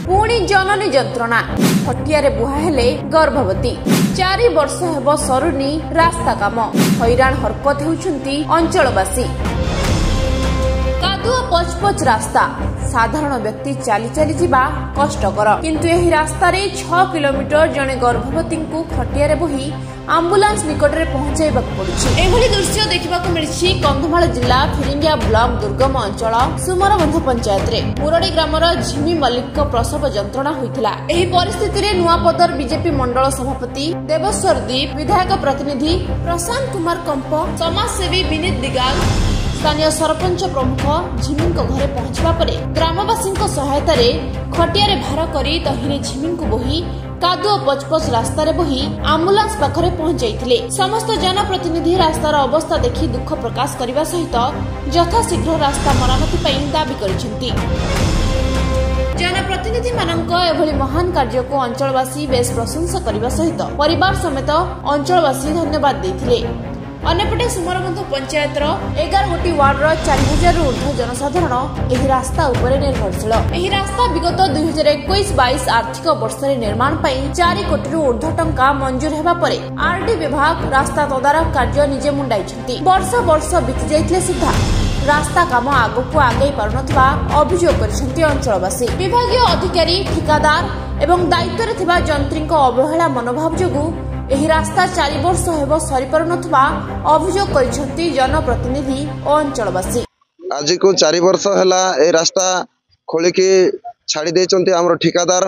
पुणी जननी जंत्रणा खटिया बुहा हेले गर्भवती 4 वर्ष हेब सरुनी रास्ता काम हैरान हरकत होउछंती अंचलवासी। कादुआ पचपच रास्ता साधारण व्यक्ति चली चली जीवा कष्टकर किंतु एही रास्ता रे 6 किलोमीटर जने गर्भवती को खटिया बोही आंबुलांस निकट में पहुंचाइबा पड़ुछि। एभली दृश्य देखिबाकू मिलिछि कंधमाल जिला फिरिंगिया ब्लॉक दुर्गम अंचल सुमरबंध पंचायत रे मुरडी ग्रामर झिमी मल्लिक प्रसव जंत्रणा होइतिला। एही परिस्थिति रे नुआपदर बीजेपी मंडल सभापति देवेश्वर दीप, विधायक प्रतिनिधि प्रशांत कुमार कंप, समाजसेवी विनीत दिगाल, स्थानीय सरपंच प्रमुख झिमी घरे पहुंचवा परे ग्रामवासी सहायता रे खटिया रे भार करी तहिरे झिमी को बोही कादुआ पचपच रास्ता रे बोही आंबुलांस पाखरे पहुंचाइथिले। समस्त जनप्रतिनिधि रास्तार अवस्था देखि दुख प्रकाश करने सहित यथाशीघ्र रास्ता मरामती पई दाबी करिसेंती। जनप्रतिनिधि मानक एभली महान कार्य को अंचलवासी बेस प्रशंसा करने सहित परिवार समेत अंचलवासी धन्यवाद देथिले। अन्यपटे सुमरबंध पंचायत 11 गोटी वार्ड 4000 ऊर्ध्व जनसाधारण एही रास्ता उपरे निर्भरशील। एही रास्ता विगत 2021-22 आर्थिक वर्ष निर्माण पई 4 कोटी ऊर्ध्व टंका मंजूर हेबा परे आरडी विभाग रास्ता तदारक कार्य निजे मुंडाइछंती। वर्ष बीती जाइतले सुद्धा रास्ता काम आगको आगे पारुनथबा अभियोग करिसेंती अंचलवासी। विभागीय अधिकारी, ठिकादार एवं दायित्व रे थिबा जंत्रीक अवहेला मनोभाव जोगु एही रास्ता 4 वर्ष हेब सरी पारुनथबा अभियोग करिसेंती जनप्रतिनिधि और अंचलवासी। आज को 4 वर्ष हैला ए रास्ता खोली की छाड़ी देचंती हमरो ठिकादार,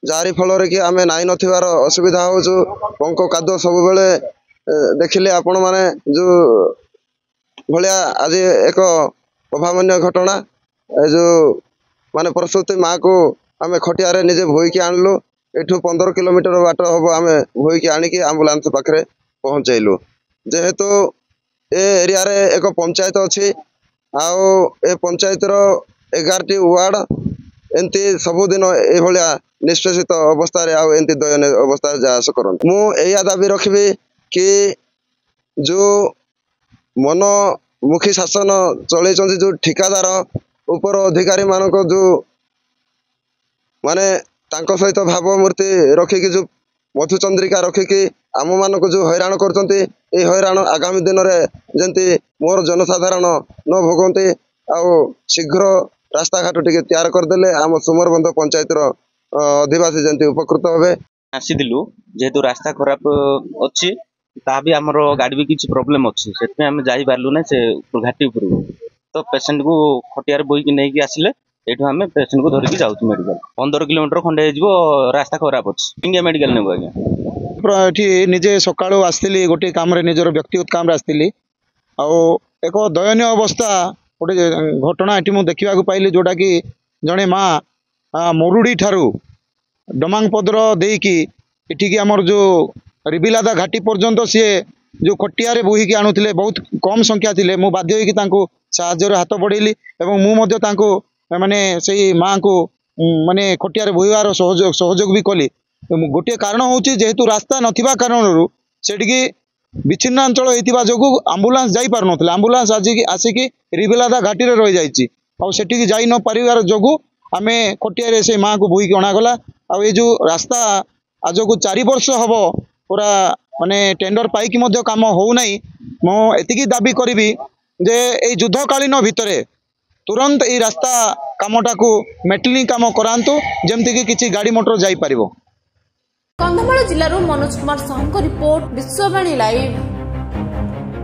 जारी फल रे कि आमे नाइ नथिबार असुविधा हो जो पंको कादो सब बेले देखिले आपण माने जो भलिया आज एक अभावनीय घटना जो माने प्रसूति माँ को आमे खटिया रे निजे भोई की आनलु। एठू 15 किलोमीटर बाट हम आमे भोई की आनिकी आंबुलांस पाखरे पहुंचाइलु। जेहेतु ए एरिया रे एक पंचायत अछि आउ ए पंचायत रो 11टी वार्ड एंती सबुदिन ए भलिया निष्पेषित अवस्था रे आउ एंती दयनीय अवस्था जास करन। मु एया दाबी रखबी कि जो मनमुखी शासन चलैछन्ति जो ठिकादार ऊपर अधिकारी मानक जो माने तांको सहित भावमूर्ति रखिकी जो मधुचंद्रिका रखिकी आम मानक जो हैरान करछन्ति ए हैरान आगामी दिन रे जेंति मोर जनसाधारण न भोगन्ति आउ शीघ्र रास्ता घाट टिके तैयार करदेले आम सुमरबंध पंचायत रो अधिवासी जेंति उपकृत होबे। आसीदिलु जेहेतु रास्ता खराब अछि ता भी हमर गाड़ी भी किछि प्रॉब्लम अछि सेते हम जाई पारलु नै से घाटी ऊपर तो पेशेंट को खटियार बोई की नै की आसिले एठो हमें पेशेंट को धरिकी जाउछु मेडिकल 15 किलोमीटर खंडे हेजबो रास्ता खराब अछि इंडिया मेडिकल नेबो आज्ञा। एठी निजे सकाळो आस्तिली गोटे काम रे निजर व्यक्तिगत काम रे आस्तिली आ एक दयनीय अवस्था गोटे घटना एठी मु देखिबा को पाइली जोटा कि जणे माँ मोरुडी ठारू डमांगपदर देकी एठी की हमर जो रिबिलादा घाटी पर्यंत सी जो खटिया रे बोही की आनुथिले बहुत कम संख्या थिले मु बाध्य होई कि तांको साहाଯ୍ୟ हाथ बढ़ेली एवं मु मध्य तांको माने से माँ को माने खटिया रे बोहिवार सहयोग भी कली। गोटे कारण होची जेहेतु रास्ता नथिबा कारणरू सेठी विच्छिन्न अंचल होइतिबा जोगु आंबुलांस जाई पार नथले आंबुलांस आसिकी रिबिलादा घाटी रे रहि जाईची आ सेठी जाई न परिवार जोगु आमे खटिया रे से माँ को बोही की अणा गला आ ए जो रास्ता आज को 4 वर्ष हबो पूरा माने टेंडर पाई की मध्य काम हो नाही। मो एतिकी दाबी करिवि जे ए युद्धकालीन भितरे तुरंत ए रास्ता कामटा को मेटलिंग काम करांतु जेमति कि किछि गाड़ी मोटर जाई परिबो। कंधमाल जिल्लारू मनोज कुमार साहू रिपोर्ट, विश्ववाणी लाइव।